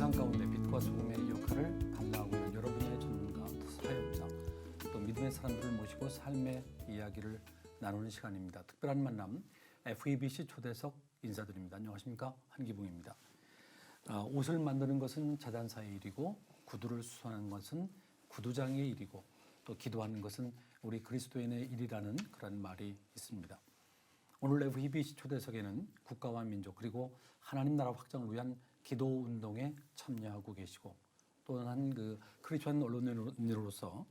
세상 가운데 빛과 소금의 역할을 감당하고 있는 여러분의 전문가, 사역자, 또 믿음의 사람들을 모시고 삶의 이야기를 나누는 시간입니다. 특별한 만남, FEBC 초대석 인사드립니다. 안녕하십니까? 한기붕입니다. 옷을 만드는 것은 자단사의 일이고 구두를 수선하는 것은 구두장의 일이고 또 기도하는 것은 우리 그리스도인의 일이라는 그런 말이 있습니다. 오늘 FEBC 초대석에는 국가와 민족 그리고 하나님 나라 확장을 위한 기도 운동에 참여하고 계시고 또한 그 크리스천 언론인으로서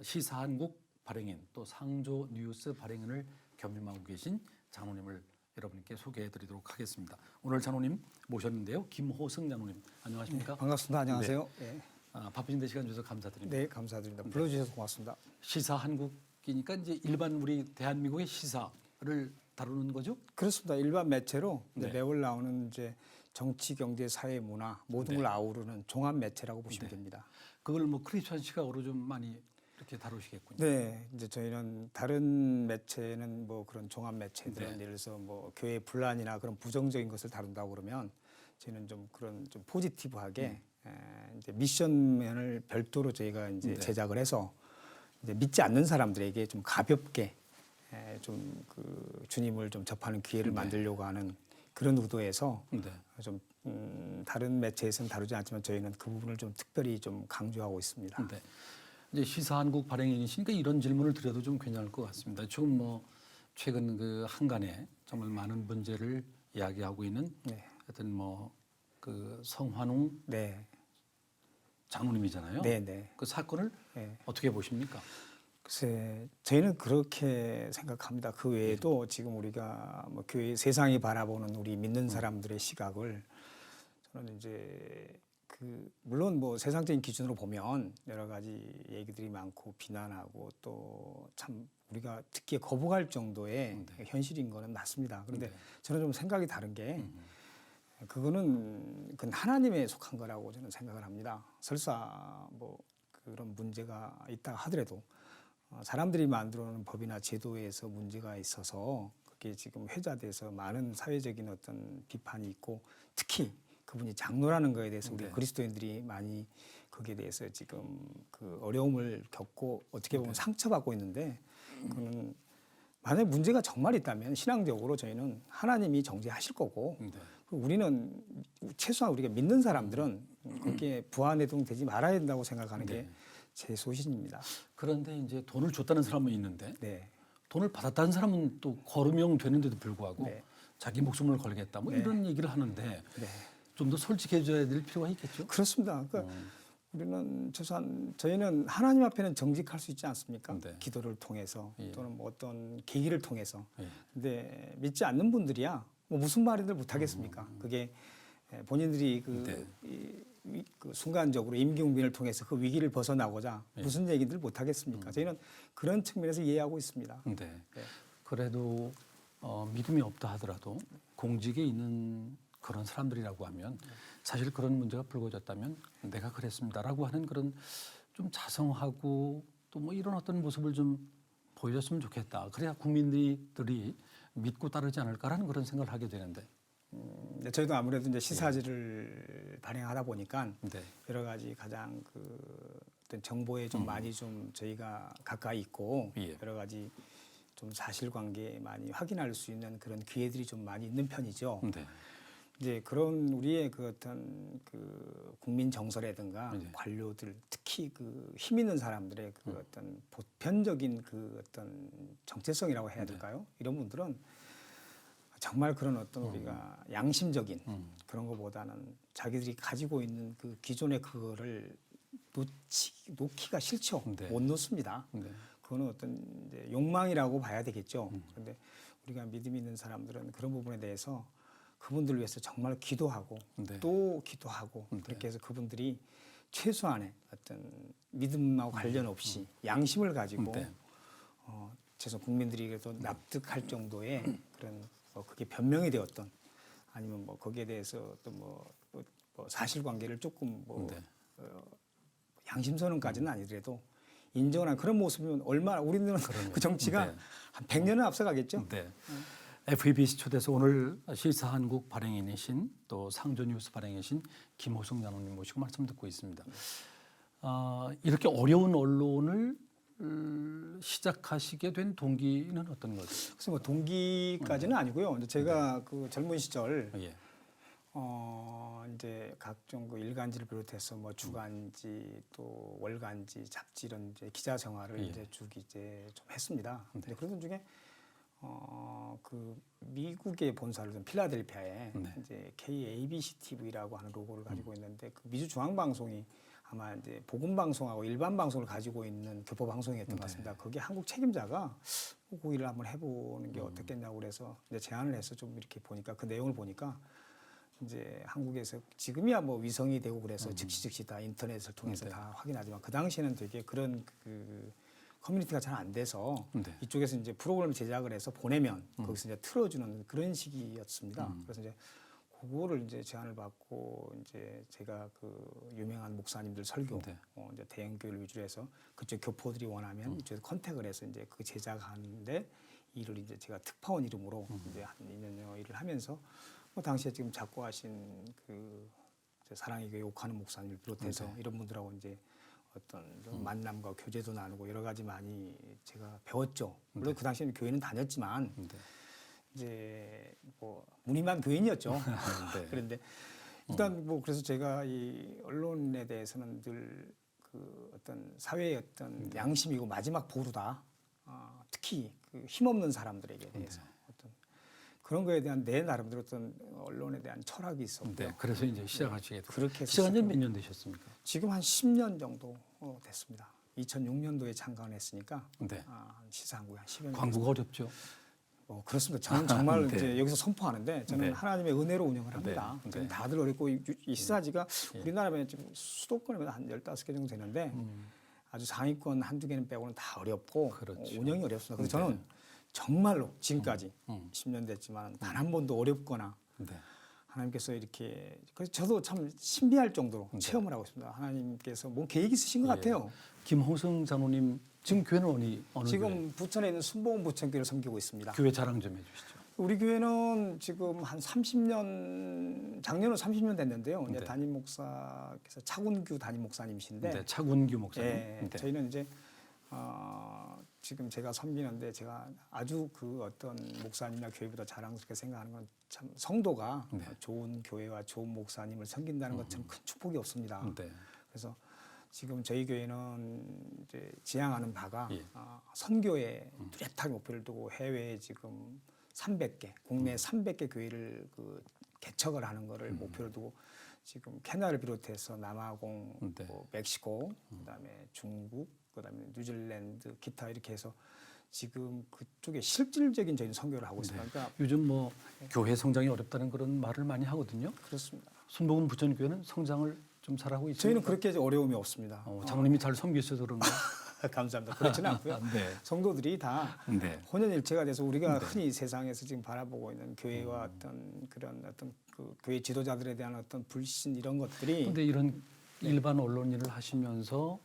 시사한국 발행인 또 상조 뉴스 발행인을 겸임하고 계신 장로님을 여러분께 소개해드리도록 하겠습니다. 오늘 장로님 모셨는데요. 김호승 장로님 안녕하십니까? 네, 반갑습니다. 안녕하세요. 네. 바쁘신데 시간 주셔서 감사드립니다. 네, 감사드립니다. 불러주셔서 고맙습니다. 시사한국이니까 이제 일반 우리 대한민국의 시사를 다루는 거죠? 그렇습니다. 일반 매체로 네. 매월 나오는 이제 정치, 경제, 사회, 문화 모든 걸 아우르는 종합 매체라고 보시면 됩니다. 그걸 뭐 크리스천 시각으로 좀 많이 이렇게 다루시겠군요. 네, 이제 저희는 다른 매체는 뭐 그런 종합 매체들은 예를 들어서 뭐 교회 분란이나 그런 부정적인 것을 다룬다고 그러면 저희는 좀 그런 좀 포지티브하게 이제 미션면을 별도로 저희가 이제 제작을 해서 이제 믿지 않는 사람들에게 좀 가볍게 좀 그 주님을 좀 접하는 기회를 만들려고 하는 그런 의도에서 좀 다른 매체에서는 다루지 않지만 저희는 그 부분을 좀 특별히 좀 강조하고 있습니다. 네. 이제 시사한국 발행인이시니까 이런 질문을 드려도 좀 괜찮을 것 같습니다. 지금 뭐 최근 그 한간에 정말 많은 문제를 이야기하고 있는 하여튼 뭐 그 성환웅 장로님이잖아요. 네. 그 사건을 어떻게 보십니까? 글쎄, 저희는 그렇게 생각합니다. 그 외에도 지금 우리가 뭐 교회 세상이 바라보는 우리 믿는 사람들의 시각을 저는 이제 그 물론 뭐 세상적인 기준으로 보면 여러 가지 얘기들이 많고 비난하고 또 참 우리가 듣기에 거부할 정도의 현실인 거는 맞습니다. 그런데 저는 좀 생각이 다른 게 그거는 하나님에 속한 거라고 저는 생각을 합니다. 설사 뭐 그런 문제가 있다 하더라도 사람들이 만들어놓은 법이나 제도에서 문제가 있어서 그게 지금 회자돼서 많은 사회적인 어떤 비판이 있고 특히 그분이 장로라는 거에 대해서 우리 그리스도인들이 많이 거기에 대해서 지금 그 어려움을 겪고 어떻게 보면 상처받고 있는데 그거는 만약 문제가 정말 있다면 신앙적으로 저희는 하나님이 정죄하실 거고 우리는 최소한 우리가 믿는 사람들은 거기에 부안해동되지 말아야 된다고 생각하는 게 제 소신입니다. 그런데 이제 돈을 줬다는 사람은 있는데 돈을 받았다는 사람은 또 거르명 되는데도 불구하고 자기 목숨을 걸겠다 뭐 이런 얘기를 하는데 좀 더 솔직해져야 될 필요가 있겠죠? 그렇습니다. 그러니까 우리는 최소한 저희는 하나님 앞에는 정직할 수 있지 않습니까? 기도를 통해서 또는 뭐 어떤 계기를 통해서. 근데 믿지 않는 분들이야 뭐 무슨 말이들 못하겠습니까? 그게 본인들이 그 순간적으로 임기응변을 통해서 그 위기를 벗어나고자 무슨 얘기들 못하겠습니까? 저희는 그런 측면에서 이해하고 있습니다. 그래도 믿음이 없다 하더라도 공직에 있는 그런 사람들이라고 하면 사실 그런 문제가 불거졌다면 내가 그랬습니다라고 하는 그런 좀 자성하고 또 뭐 이런 어떤 모습을 좀 보여줬으면 좋겠다. 그래야 국민들이 믿고 따르지 않을까라는 그런 생각을 하게 되는데. 저희도 아무래도 이제 시사지를 발행하다 보니까 여러 가지 가장 그 어떤 정보에 좀 많이 좀 저희가 가까이 있고 여러 가지 좀 사실관계 많이 확인할 수 있는 그런 기회들이 좀 많이 있는 편이죠. 이제 그런 우리의 그 어떤 그 국민 정서라든가 관료들 특히 그 힘 있는 사람들의 그 어떤 보편적인 그 어떤 정체성이라고 해야 될까요? 이런 분들은 정말 그런 어떤 우리가 양심적인 그런 것보다는 자기들이 가지고 있는 그 기존의 그거를 놓기가 싫죠. 못 놓습니다. 그거는 어떤 이제 욕망이라고 봐야 되겠죠. 그런데 우리가 믿음 있는 사람들은 그런 부분에 대해서 그분들을 위해서 정말 기도하고 또 기도하고 그렇게 해서 그분들이 최소한의 어떤 믿음하고 관련 없이 양심을 가지고 최소 국민들이 그래도 납득할 정도의 그런 그게 변명이 되었던 아니면 뭐 거기에 대해서 또 뭐 사실관계를 조금 양심선언까지는 아니더라도 인정을 한 그런 모습이면 얼마나 우리는 그 정치가 한 100년은 앞서가겠죠. FEBC 초대서 오늘 시사한국 발행인이신 또 상조뉴스 발행이신 김호승 장로님 모시고 말씀 듣고 있습니다. 이렇게 어려운 언론을 시작하시게 된 동기는 어떤 거죠? 그래서 뭐 동기까지는 아니고요. 이제 제가 그 젊은 시절 이제 각종 그 일간지를 비롯해서 뭐 주간지 또 월간지 잡지 이런 이제 기자 생활을 이제 쭉 이제 좀 했습니다. 근데 그러던 중에 그 미국의 본사를 좀 필라델피아에 이제 KABC TV라고 하는 로고를 가지고 있는데 그 미주 중앙 방송이 아마 이제 복음 방송하고 일반 방송을 가지고 있는 교포 방송이었던 것 같습니다. 거기 한국 책임자가 그 일을 한번 해보는 게 어떻겠냐고 그래서 이제 제안을 해서 좀 이렇게 보니까 그 내용을 보니까 이제 한국에서 지금이야 뭐 위성이 되고 그래서 즉시 다 인터넷을 통해서 다 확인하지만 그 당시에는 되게 그런 그 커뮤니티가 잘 안 돼서 이쪽에서 이제 프로그램을 제작을 해서 보내면 거기서 이제 틀어주는 그런 시기였습니다. 그래서 이제 그거를 이제 제안을 받고 이제 제가 그 유명한 목사님들 설교 이제 대형 교회를 위주로 해서 그쪽 교포들이 원하면 이쪽에서 컨택을 해서 이제 그 제작하는데 일을 이제 제가 특파원 이름으로 이제 한 2년여 일을 하면서 뭐 당시에 지금 작고하신 그 사랑의 교회 옥하는 목사님을 비롯해서 이런 분들하고 이제 어떤 만남과 교제도 나누고 여러 가지 많이 제가 배웠죠. 물론 그 당시에는 교회는 다녔지만 이제 뭐 무늬만 교인이었죠. 그런데 일단 뭐 그래서 제가 이 언론에 대해서는 늘 그 어떤 사회의 어떤 양심이고 마지막 보루다. 특히 그 힘없는 사람들에게 대해서 어떤 그런 거에 대한 내 나름대로 어떤 언론에 대한 철학이 있었고요. 그래서 이제 시작하시게 됐고 그렇게 시간이 몇 년 되셨습니까? 지금 한 10년 정도 됐습니다. 2006년도에 창간을 했으니까 시사한국에 한 10여 년. 광고가 어렵죠. 그렇습니다. 저는 정말 이제 여기서 선포하는데 저는 하나님의 은혜로 운영을 합니다. 지금 다들 어렵고 이 시사지가 우리나라에 지금 수도권에 한 15개 정도 되는데 아주 상위권 한두 개는 빼고는 다 어렵고 운영이 어렵습니다. 그래서 저는 정말로 지금까지 10년 됐지만 단 한 번도 어렵거나 하나님께서 이렇게 그래서 저도 참 신비할 정도로 체험을 하고 있습니다. 하나님께서 뭐 계획이 있으신 것 같아요. 김호승 장로님 지금 교회는 어느 지금 교회? 부천에 있는 순복음 부천교회를 섬기고 있습니다. 교회 자랑 좀 해주시죠. 우리 교회는 지금 한 30년 작년으로 30년 됐는데요. 이제 담임 목사께서 차군규 담임 목사님이신데 차군규 목사님. 저희는 이제 지금 제가 섬기는데 제가 아주 그 어떤 목사님이나 교회보다 자랑스럽게 생각하는 건 참 성도가 좋은 교회와 좋은 목사님을 섬긴다는 것 참 큰 축복이 없습니다. 그래서 지금 저희 교회는 이제 지향하는 바가 선교에 뚜렷하게 목표를 두고 해외에 지금 300개, 국내 300개 교회를 그 개척을 하는 거를 목표로 두고 지금 캐나다를 비롯해서 남아공, 멕시코, 그다음에 중국, 그다음에 뉴질랜드, 기타 이렇게 해서 지금 그쪽에 실질적인 저희는 선교를 하고 있습니다. 그러니까 요즘 뭐 교회 성장이 어렵다는 그런 말을 많이 하거든요. 그렇습니다. 순복음 부천교회는 성장을 좀 잘하고 있습니다. 저희는 그렇게 어려움이 없습니다. 장로님이 잘 섬기셔서 그런가? 감사합니다. 그렇지는 않고요. 성도들이 다 혼연일체가 돼서 우리가 흔히 세상에서 지금 바라보고 있는 교회와 어떤 그런 어떤 그 교회 지도자들에 대한 어떤 불신 이런 것들이. 그런데 이런 일반 언론 일을 하시면서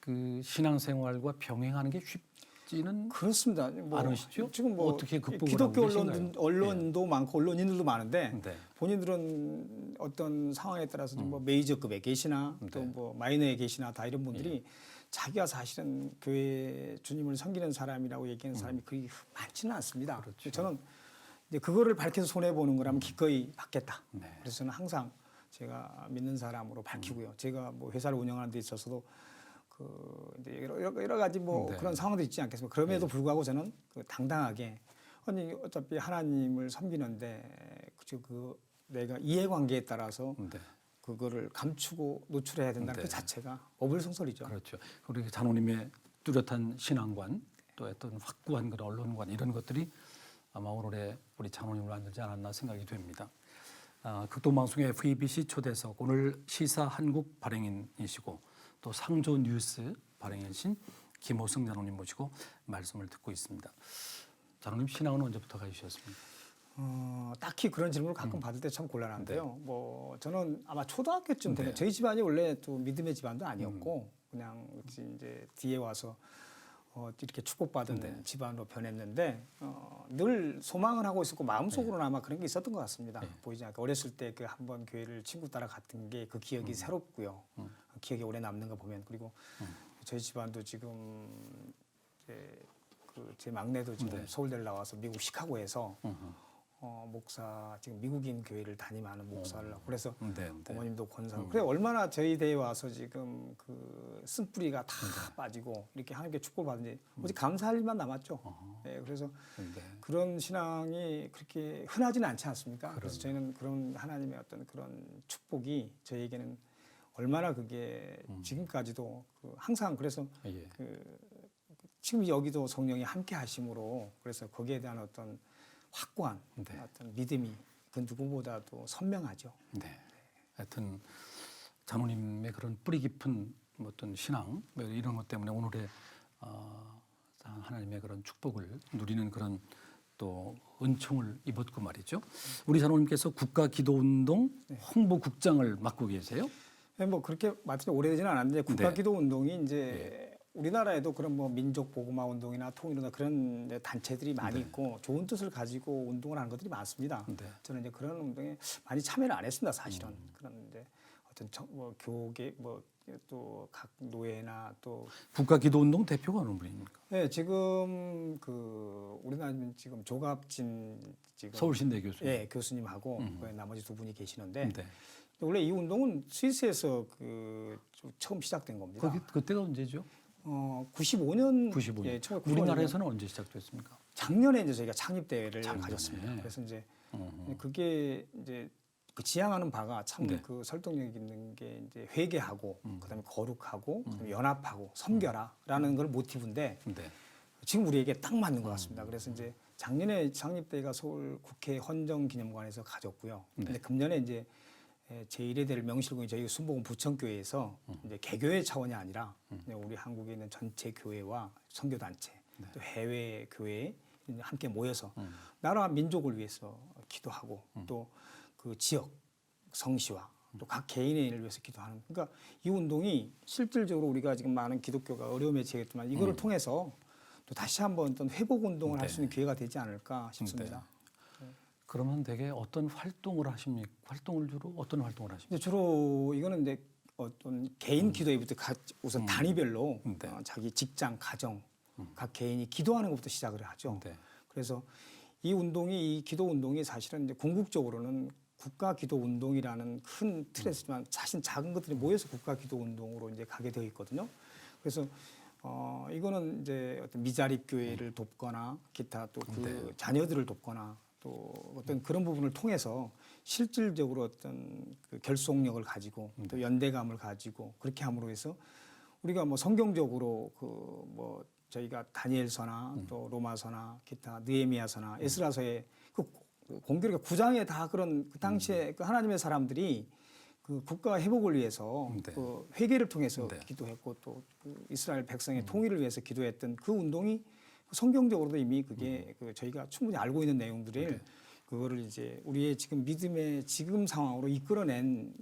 그 신앙생활과 병행하는 게 쉽지는 그렇습니다. 않으시죠? 지금 뭐 어떻게 극복을 기독교 하고 계신가요? 언론도 많고 언론인들도 많은데 본인들은 어떤 상황에 따라서 뭐 메이저급에 계시나 또 뭐 마이너에 계시나 다 이런 분들이 자기가 사실은 교회 주님을 섬기는 사람이라고 얘기하는 사람이 그리 많지는 않습니다. 그렇죠. 저는 이제 그거를 밝혀서 손해 보는 거라면 기꺼이 받겠다. 그래서 저는 항상 제가 믿는 사람으로 밝히고요. 제가 뭐 회사를 운영하는 데 있어서도 그 이제 여러 가지 뭐 그런 상황도 있지 않겠습니까? 그럼에도 불구하고 저는 그 당당하게 아니 어차피 하나님을 섬기는데 그 내가 이해관계에 따라서 그거를 감추고 노출해야 된다는 그 자체가 어불성설이죠. 그렇죠. 우리 장로님의 뚜렷한 신앙관 또 어떤 확고한 그런 언론관 이런 것들이 아마 오늘의 우리 장로님을 만들지 않았나 생각이 됩니다. 극동방송의 FEBC 초대석 오늘 시사한국 발행인이시고 또 상조뉴스 발행인신 김호승 장로님 모시고 말씀을 듣고 있습니다. 장로님 신앙은 언제부터 가지셨습니까? 딱히 그런 질문을 가끔 받을 때 참 곤란한데요. 뭐 저는 아마 초등학교쯤 되면 저희 집안이 원래 또 믿음의 집안도 아니었고 그냥 이제 뒤에 와서 이렇게 축복받은 네. 집안으로 변했는데 늘 소망을 하고 있었고 마음속으로는 아마 그런 게 있었던 것 같습니다. 네. 보이지 않게 어렸을 때 그 한 번 교회를 친구 따라 갔던 게 그 기억이 새롭고요. 기억에 오래 남는 거 보면 그리고 저희 집안도 지금 이제 제 막내도 지금 네. 서울대를 나와서 미국 시카고에서 목사 지금 미국인 교회를 담임하는 목사를 하고 그래서 네. 어머님도 권사고 그래 얼마나 저희 대에 와서 지금 그 쓴뿌리가 다 빠지고 이렇게 하나님께 축복을 받는지 오직 감사할 일만 남았죠. 네, 그래서 네. 그런 신앙이 그렇게 흔하지는 않지 않습니까? 그래서 저희는 그런 하나님의 어떤 그런 축복이 저희에게는 얼마나 그게 지금까지도 항상 그래서 예. 지금 여기도 성령이 함께 하심으로 그래서 거기에 대한 어떤 확고한 네. 어떤 믿음이 그 누구보다도 선명하죠. 네. 하여튼 장로님의 그런 뿌리 깊은 어떤 신앙 뭐 이런 것 때문에 오늘의 하나님의 그런 축복을 누리는 그런 또 은총을 입었고 말이죠. 우리 장로님께서 국가기도운동 홍보국장을 맡고 계세요. 네, 뭐 그렇게 맡은 지 오래되지는 않았는데 국가기도운동이 이제 우리나라에도 그런 뭐 민족보고마 운동이나 통일운동 그런 단체들이 많이 있고 좋은 뜻을 가지고 운동을 하는 것들이 많습니다. 저는 이제 그런 운동에 많이 참여를 안 했습니다, 사실은. 그런데 어떤 뭐 교계 뭐 또 각 노예나 또 국가기도운동 대표가 어느 분입니까? 네, 지금 그 우리나라는 지금 조갑진 지금 서울신대 교수님. 예, 교수님하고 나머지 두 분이 계시는데 네. 원래 이 운동은 스위스에서 그 처음 시작된 겁니다. 그때가 언제죠? 95년. 95년. 예, 1995년. 우리나라에서는 언제 시작됐습니까? 작년에 이제 저희가 창립 대회를 작년에. 가졌습니다. 그래서 이제 그게 이제 그 지향하는 바가 참 그 설득력 있는 게 이제 회개하고 그다음에 거룩하고 그다음에 연합하고 섬겨라라는 걸 모티브인데 네. 지금 우리에게 딱 맞는 것 같습니다. 그래서 이제 작년에 창립 대회가 서울 국회 헌정기념관에서 가졌고요. 근데 금년에 이제 제1회 대를 명실공히 저희 순복음 부천교회에서 이제 개교회 차원이 아니라 이제 우리 한국에 있는 전체 교회와 선교단체 또 해외 교회에 함께 모여서 나라와 민족을 위해서 기도하고 또 그 지역 성시와 또 각 개인의 일을 위해서 기도하는 그러니까 이 운동이 실질적으로 우리가 지금 많은 기독교가 어려움에 처했지만 이거를 통해서 또 다시 한번 어떤 회복 운동을 할 수 있는 기회가 되지 않을까 싶습니다. 그러면 되게 어떤 활동을 하십니까? 활동을 주로 어떤 활동을 하십니까? 주로 이거는 이제 어떤 개인 기도회부터 우선 단위별로 네. 자기 직장, 가정, 각 개인이 기도하는 것부터 시작을 하죠. 네. 그래서 이 기도 운동이 사실은 이제 궁극적으로는 국가 기도 운동이라는 큰 틀에서만 사실 작은 것들이 모여서 국가 기도 운동으로 이제 가게 되어 있거든요. 그래서 이거는 이제 어떤 미자립 교회를 돕거나 기타 또 그 자녀들을 돕거나 또 어떤 그런 부분을 통해서 실질적으로 어떤 그 결속력을 가지고 또 연대감을 가지고 그렇게 함으로 해서 우리가 뭐 성경적으로 그 뭐 저희가 다니엘서나 또 로마서나 기타 느헤미야서나 에스라서의 그 공교롭게 9장에 다 그런 그 당시에 그 하나님의 사람들이 그 국가 회복을 위해서 그 회개를 통해서 기도했고 또 그 이스라엘 백성의 통일을 위해서 기도했던 그 운동이 성경적으로도 이미 그게 그 저희가 충분히 알고 있는 내용들을 그거를 이제 우리의 지금 믿음의 지금 상황으로 이끌어낸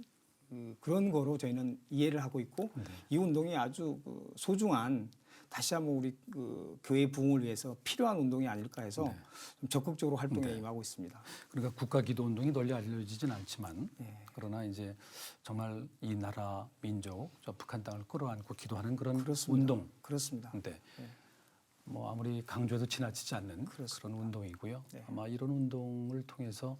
그런 거로 저희는 이해를 하고 있고 이 운동이 아주 그 소중한 다시 한번 우리 그 교회 부흥을 위해서 필요한 운동이 아닐까 해서 좀 적극적으로 활동에 임하고 있습니다. 그러니까 국가기도운동이 널리 알려지진 않지만 그러나 이제 정말 이 나라 민족 저 북한 땅을 끌어안고 기도하는 그런 운동. 그렇습니다. 네. 뭐 아무리 강조해도 지나치지 않는 그런 운동이고요. 아마 이런 운동을 통해서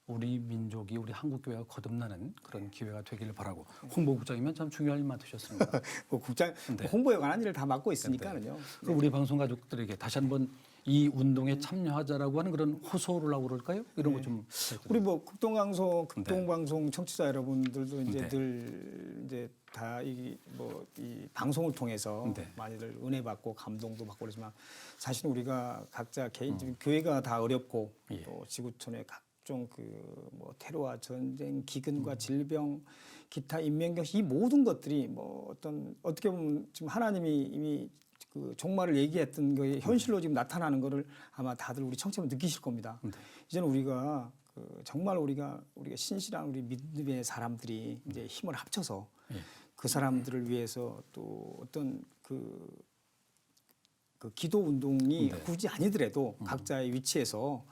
우리 민족이 우리 한국교회가 거듭나는 그런 기회가 되기를 바라고 홍보국장이면 참 중요한 일 맡으셨습니다. 뭐 국장 홍보에 관한 일을 다 맡고 있으니까요. 그럼 우리 방송 가족들에게 다시 한번 이 운동에 참여하자라고 하는 그런 호소를 하고 그럴까요? 이런 거 좀 우리 뭐 극동방송 청취자 여러분들도 이제 늘 이제 다 이 방송을 통해서 많이들 은혜 받고 감동도 받고 그러지만 사실 우리가 각자 개인적인 교회가 다 어렵고 또 지구촌의 각종 그 뭐 테러와 전쟁, 기근과 질병, 기타 인명경시 이 모든 것들이 뭐 어떻게 보면 지금 하나님이 이미 그 종말을 얘기했던 거에 현실로 지금 나타나는 거를 아마 다들 우리 청취자분 느끼실 겁니다. 이제는 우리가 정말 우리가 신실한 우리 믿음의 사람들이 이제 힘을 합쳐서 그 사람들을 위해서 또 어떤 그 그 기도 운동이 네. 굳이 아니더라도 각자의 위치에서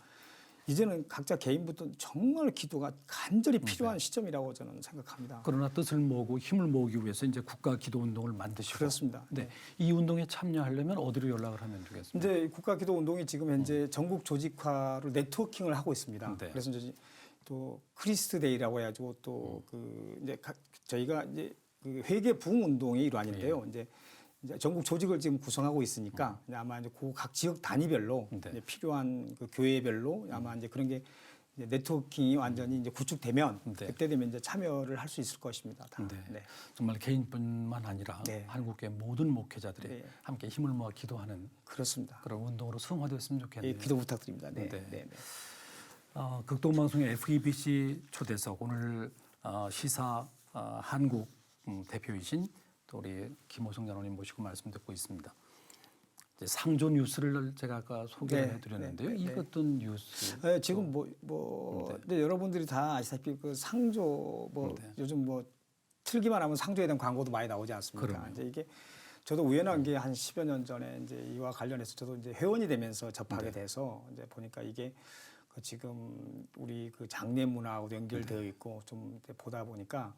이제는 각자 개인부터 정말 기도가 간절히 필요한 시점이라고 저는 생각합니다. 그러나 뜻을 모으고 힘을 모으기 위해서 이제 국가 기도 운동을 만드시고. 그렇습니다. 네. 이 운동에 참여하려면 어디로 연락을 하면 되겠습니까? 이제 국가 기도 운동이 지금 현재 전국 조직화로 네트워킹을 하고 있습니다. 네. 그래서 이제 또 크리스트데이라고 해가지고 또 그 이제 저희가 이제 그 회계 부흥 운동의 일환인데요. 이제 전국 조직을 지금 구성하고 있으니까 이제 아마 이제 그 각 지역 단위별로 네. 이제 필요한 그 교회별로 아마 이제 그런 게 이제 네트워킹이 완전히 이제 구축되면 네. 그때 되면 이제 참여를 할 수 있을 것입니다. 다. 네. 네. 정말 개인뿐만 아니라 네. 한국의 모든 목회자들이 네. 함께 힘을 모아 기도하는 그렇습니다. 그런 운동으로 승화되었으면 좋겠네요. 예, 기도 부탁드립니다. 네. 네. 네. 네. 극동방송의 FEBC 초대석 오늘 시사 한국 대표이신 또 우리 김호성 장로님 모시고 말씀 듣고 있습니다. 이제 상조 뉴스를 제가 아까 소개를 네, 해드렸는데요. 네, 네, 이거 어떤 뉴스? 네, 지금 뭐 이제 여러분들이 다 아시다시피 그 상조 뭐 네. 요즘 뭐 틀기만 하면 상조에 대한 광고도 많이 나오지 않습니까? 그럼요. 이제 이게 저도 우연한 게 한 10여 년 전에 이제 이와 관련해서 저도 이제 회원이 되면서 접하게 돼서 이제 보니까 이게 그 지금 우리 그 장례 문화하고도 연결되어 있고 좀 보다 보니까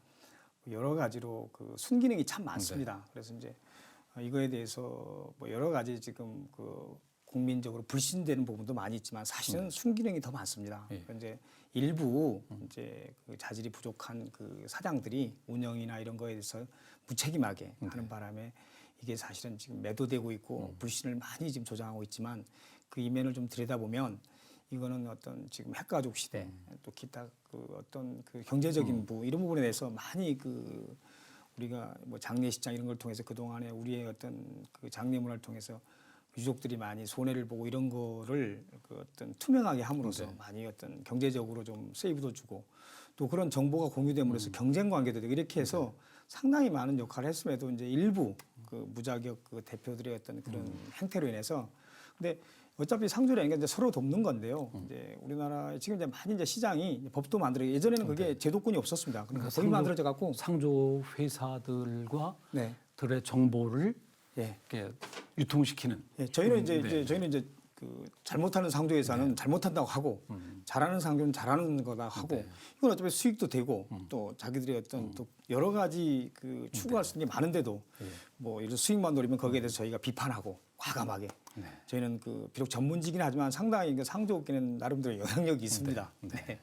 여러 가지로 그 순기능이 참 많습니다. 그래서 이제 이거에 대해서 뭐 여러 가지 지금 그 국민적으로 불신되는 부분도 많이 있지만 사실은 순기능이 더 많습니다. 이제 일부 이제 그 자질이 부족한 그 사장들이 운영이나 이런 거에 대해서 무책임하게 하는 바람에 이게 사실은 지금 매도되고 있고 불신을 많이 지금 조장하고 있지만 그 이면을 좀 들여다보면 이거는 어떤 지금 핵가족 시대 또 기타 그 어떤 그 경제적인 이런 부분에 대해서 많이 그 우리가 뭐 장례식장 이런 걸 통해서 그 동안에 우리의 어떤 그 장례 문화를 통해서 유족들이 많이 손해를 보고 이런 거를 그 어떤 투명하게 함으로써 많이 어떤 경제적으로 좀 세이브도 주고 또 그런 정보가 공유됨으로써 경쟁 관계도 되고 이렇게 해서 상당히 많은 역할을 했음에도 이제 일부 그 무자격 그 대표들의 어떤 그런 행태로 인해서 근데 어차피 상조라는 게 이제 서로 돕는 건데요. 이제 우리나라에 지금 이제 많이 이제 시장이 법도 만들어 예전에는 그게 제도권이 없었습니다. 그러니까 법이 만들어져 갖고 상조 회사들과 네. 들의 정보를 예. 이렇게 유통시키는. 예, 저희는 이제 그 잘못하는 상조 회사는 잘못한다고 하고 잘하는 상조는 잘하는 거다 하고 이건 어차피 수익도 되고 또 자기들의 어떤 또 여러 가지 그 추구할 수 있는 게 많은데도 뭐 이런 수익만 노리면 거기에 대해서 저희가 비판하고 과감하게 저희는 그 비록 전문직이긴 하지만 상당히 그 상조업계는 나름대로 영향력이 있습니다. 네.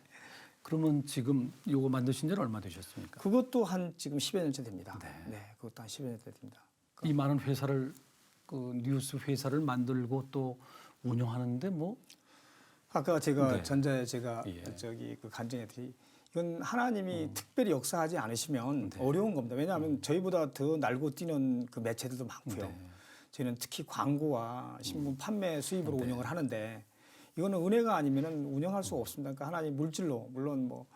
그러면 지금 요거 만드신 지는 얼마 되셨습니까? 그것도 한 지금 10여 년째 됩니다. 네, 그것도 한 10여 년째 됩니다. 이 많은 회사를 그 뉴스 회사를 만들고 또 운영하는데 뭐 아까 제가 전자에 제가 저기 그 간증했듯이 이건 하나님이 특별히 역사하지 않으시면 어려운 겁니다. 왜냐하면 저희보다 더 날고 뛰는 그 매체들도 많고요. 저희는 특히 광고와 신문 판매 수입으로 운영을 하는데 이거는 은혜가 아니면은 운영할 수가 없습니다. 그러니까 하나님 물질로 물론 뭐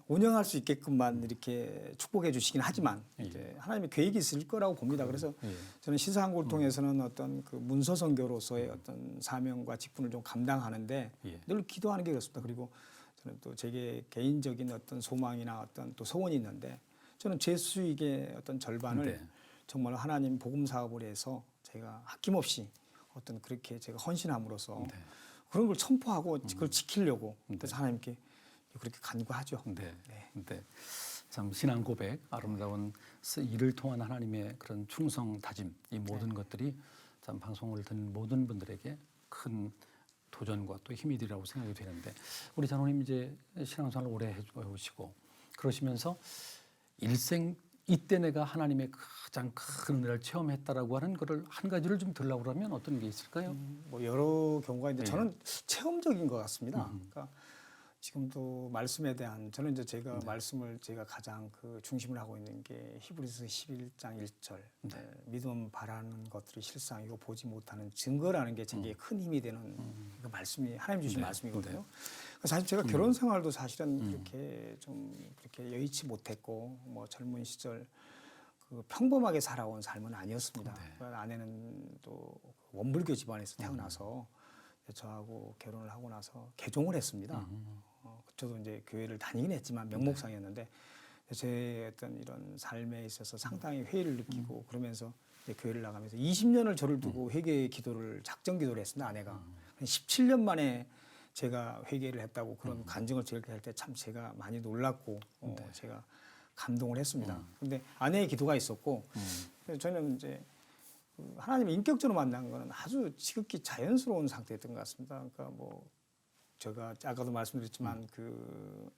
운영할 수 있게끔만 이렇게 축복해 주시긴 하지만 이제 하나님의 계획이 있을 거라고 봅니다. 그래서 저는 시사한국을 통해서는 어떤 그 문서 선교로서의 어떤 사명과 직분을 좀 감당하는데 늘 기도하는 게 그렇습니다. 그리고 저는 또 제게 개인적인 어떤 소망이나 어떤 또 소원이 있는데 저는 제 수익의 어떤 절반을 정말 하나님 복음 사업을 해서 제가 아낌없이 어떤 그렇게 제가 헌신함으로써 그런 걸 선포하고 그걸 지키려고 그래서 하나님께 그렇게 간구하죠. 네. 참 신앙 고백, 아름다운 일을 통한 하나님의 그런 충성 다짐, 이 모든 것들이 참 방송을 듣는 모든 분들에게 큰 도전과 또 힘이 되리라고 생각이 되는데 우리 장로님 이제 신앙생활을 오래 해오시고 그러시면서 일생 이때 내가 하나님의 가장 큰 은혜를 체험했다라고 하는 거를 한 가지를 좀 들으려고 그러면 어떤 게 있을까요? 뭐 여러 경우가 있는데 저는 체험적인 것 같습니다. 그러니까 지금도 말씀에 대한 저는 이제 제가 말씀을 제가 가장 그 중심을 하고 있는 게 히브리서 11장 1절 믿음 바라는 것들이 실상이고 보지 못하는 증거라는 게 제게 큰 힘이 되는 그 말씀이 하나님 주신 말씀이거든요. 사실 제가 결혼 생활도 사실은 그렇게 좀 그렇게 여의치 못했고 뭐 젊은 시절 그 평범하게 살아온 삶은 아니었습니다. 그 아내는 또 원불교 집안에서 태어나서 저하고 결혼을 하고 나서 개종을 했습니다. 저도 이제 교회를 다니긴 했지만 명목상이었는데 제 어떤 이런 삶에 있어서 상당히 회의를 느끼고 그러면서 이제 교회를 나가면서 20년을 저를 두고 회개 기도를 작정 기도를 했습니다. 아내가 17년 만에 제가 회개를 했다고 그런 간증을 저렇게 할 때 참 제가 많이 놀랐고 제가 감동을 했습니다. 근데 아내의 기도가 있었고 그래서 저는 이제 하나님을 인격적으로 만난 거는 아주 지극히 자연스러운 상태였던 것 같습니다. 그러니까 뭐 제가 아까도 말씀드렸지만 그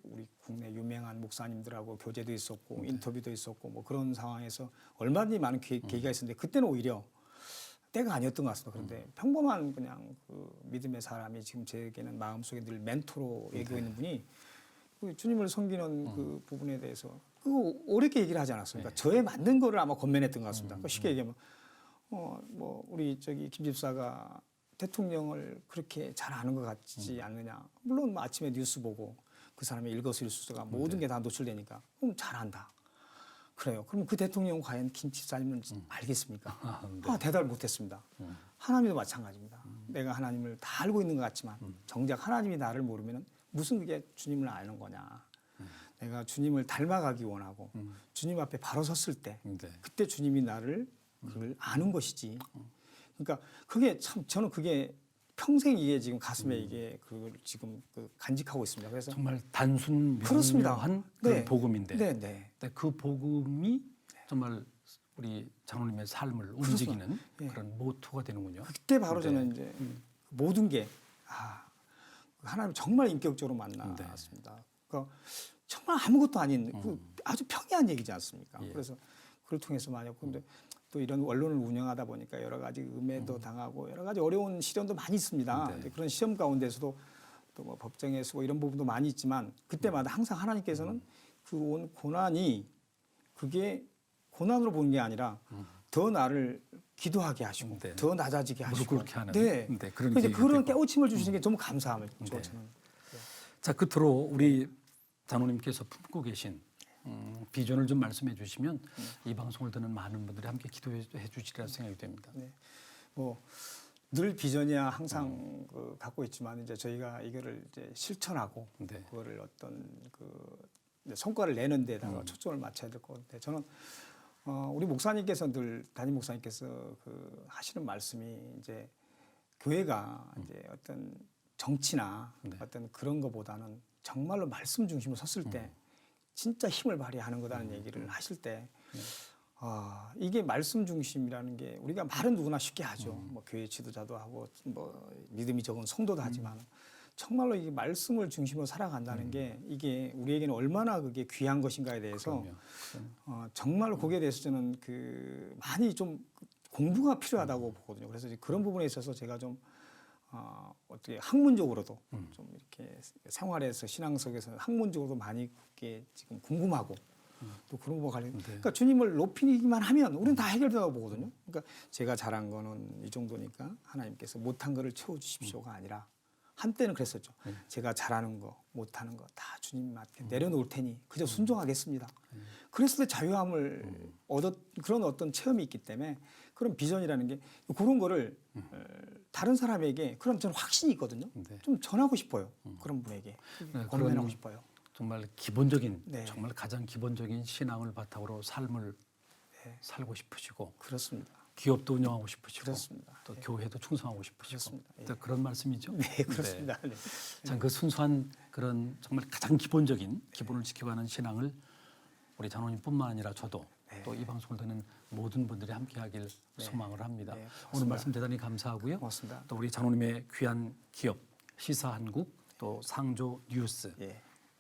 우리 국내 유명한 목사님들하고 교제도 있었고 인터뷰도 있었고 뭐 그런 상황에서 얼마든지 많은 계기가 있었는데 그때는 오히려 때가 아니었던 것 같습니다. 그런데 평범한 그냥 그 믿음의 사람이 지금 제게는 마음속에 늘 멘토로 얘기하고 있는 분이 그 주님을 섬기는 그 부분에 대해서 그거 어렵게 얘기를 하지 않았습니까? 저에 맞는 거를 아마 권면했던 것 같습니다. 쉽게 얘기하면 뭐 우리 저기 김 집사가 대통령을 그렇게 잘 아는 것 같지 않느냐. 물론 뭐 아침에 뉴스 보고 그 사람의 일거수일투족가 모든 게 다 노출되니까 그럼 잘한다. 그래요. 그럼 그 대통령 과연 김 집사님은 알겠습니까? 대답을 못했습니다. 하나님도 마찬가지입니다. 내가 하나님을 다 알고 있는 것 같지만 정작 하나님이 나를 모르면 무슨 그게 주님을 아는 거냐. 내가 주님을 닮아가기 원하고 주님 앞에 바로 섰을 때 그때 주님이 나를 그걸 아는 것이지. 그러니까 그게 참 저는 그게 평생 이게 지금 가슴에 이게 그걸 지금 간직하고 있습니다. 그래서 정말 단순 그렇습니다. 명료한 그런 네. 복음인데 네. 그 복음이 정말 우리 장로님의 삶을 움직이는 그런 모토가 되는군요. 그때 바로 저는 이제 모든 게 하나님 정말 인격적으로 만났습니다. 그러니까 정말 아무것도 아닌 아주 평이한 얘기지 않습니까? 그래서 그걸 통해서 만약 근데 또 이런 언론을 운영하다 보니까 여러 가지 음해도 당하고 여러 가지 어려운 시련도 많이 있습니다. 그런 시험 가운데서도 또 뭐 법정에 서고 이런 부분도 많이 있지만 그때마다 항상 하나님께서는 그 온 고난이 그게 고난으로 보는 게 아니라 더 나를 기도하게 하시고 더 낮아지게 하시고 그렇게 하는 그런 깨우침을 주시는 게 너무 감사함을 저는. 자, 끝으로 우리 장로님께서 품고 계신 비전을 좀 말씀해 주시면 이 방송을 듣는 많은 분들이 함께 기도해 주시리라 생각이 됩니다. 네. 뭐 늘 비전이야 항상 갖고 있지만 이제 저희가 이거를 이제 실천하고 그거를 어떤 성과를 내는 데다가 초점을 맞춰야 될 것 같은데 저는 우리 목사님께서 늘 담임 목사님께서 하시는 말씀이 이제 교회가 이제 어떤 정치나 어떤 그런 것보다는 정말로 말씀 중심으로 섰을 때 진짜 힘을 발휘하는 거다는 얘기를 하실 때 이게 말씀 중심이라는 게 우리가 말은 누구나 쉽게 하죠. 뭐 교회 지도자도 하고 뭐 믿음이 적은 성도도 하지만 정말로 이 말씀을 중심으로 살아간다는 게 이게 우리에게는 얼마나 그게 귀한 것인가에 대해서 정말로 거기에 대해서 저는 많이 좀 공부가 필요하다고 보거든요. 그래서 그런 부분에 있어서 제가 좀 어떻게 학문적으로도 좀 이렇게 생활에서 신앙 속에서 학문적으로도 많이 그게 지금 궁금하고 또 그런 거 관련. 그러니까 주님을 높이기만 하면 우리는 다 해결된다고 보거든요. 그러니까 제가 잘한 거는 이 정도니까 하나님께서 못한 거를 채워주십시오가 아니라 한때는 그랬었죠. 제가 잘하는 거, 못하는 거 다 주님한테 내려놓을 테니 그저 순종하겠습니다. 그랬을 때 자유함을 그런 어떤 체험이 있기 때문에 그런 비전이라는 게 그런 거를 다른 사람에게 그런 저는 확신이 있거든요. 좀 전하고 싶어요. 그런 분에게 권면하고 싶어요. 정말 기본적인 정말 가장 기본적인 신앙을 바탕으로 삶을 살고 싶으시고 그렇습니다. 기업도 운영하고 싶으시고 그렇습니다. 또 교회도 충성하고 싶으시고 그렇습니다. 그런 말씀이죠. 네, 그렇습니다. 참 그 순수한 그런 정말 가장 기본적인 기본을 지켜가는 신앙을 우리 장로님뿐만 아니라 저도 또 이 방송을 듣는 모든 분들이 함께하길 소망을 합니다. 오늘 말씀 대단히 감사하고요. 고맙습니다. 또 우리 장로님의 귀한 기업 시사한국 또 상조 뉴스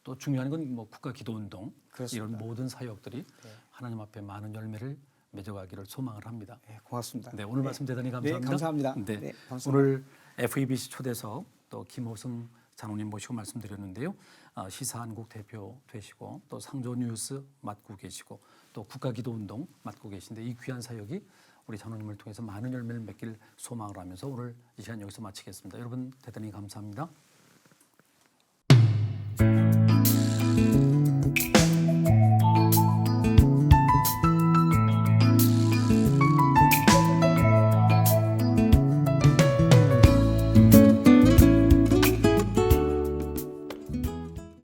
또 중요한 건 뭐 국가기도운동 이런 모든 사역들이 하나님 앞에 많은 열매를 맺어가기를 소망을 합니다. 고맙습니다. 네, 오늘 말씀 대단히 감사합니다. 감사합니다. 네, 감사합니다. 오늘 FEBC 초대석 또 김호승 장로님 모시고 말씀드렸는데요. 시사한국 대표 되시고 또 상조뉴스 맡고 계시고 또 국가기도운동 맡고 계신데 이 귀한 사역이 우리 장로님을 통해서 많은 열매를 맺길 소망을 하면서 오늘 이 시간 여기서 마치겠습니다. 여러분 대단히 감사합니다.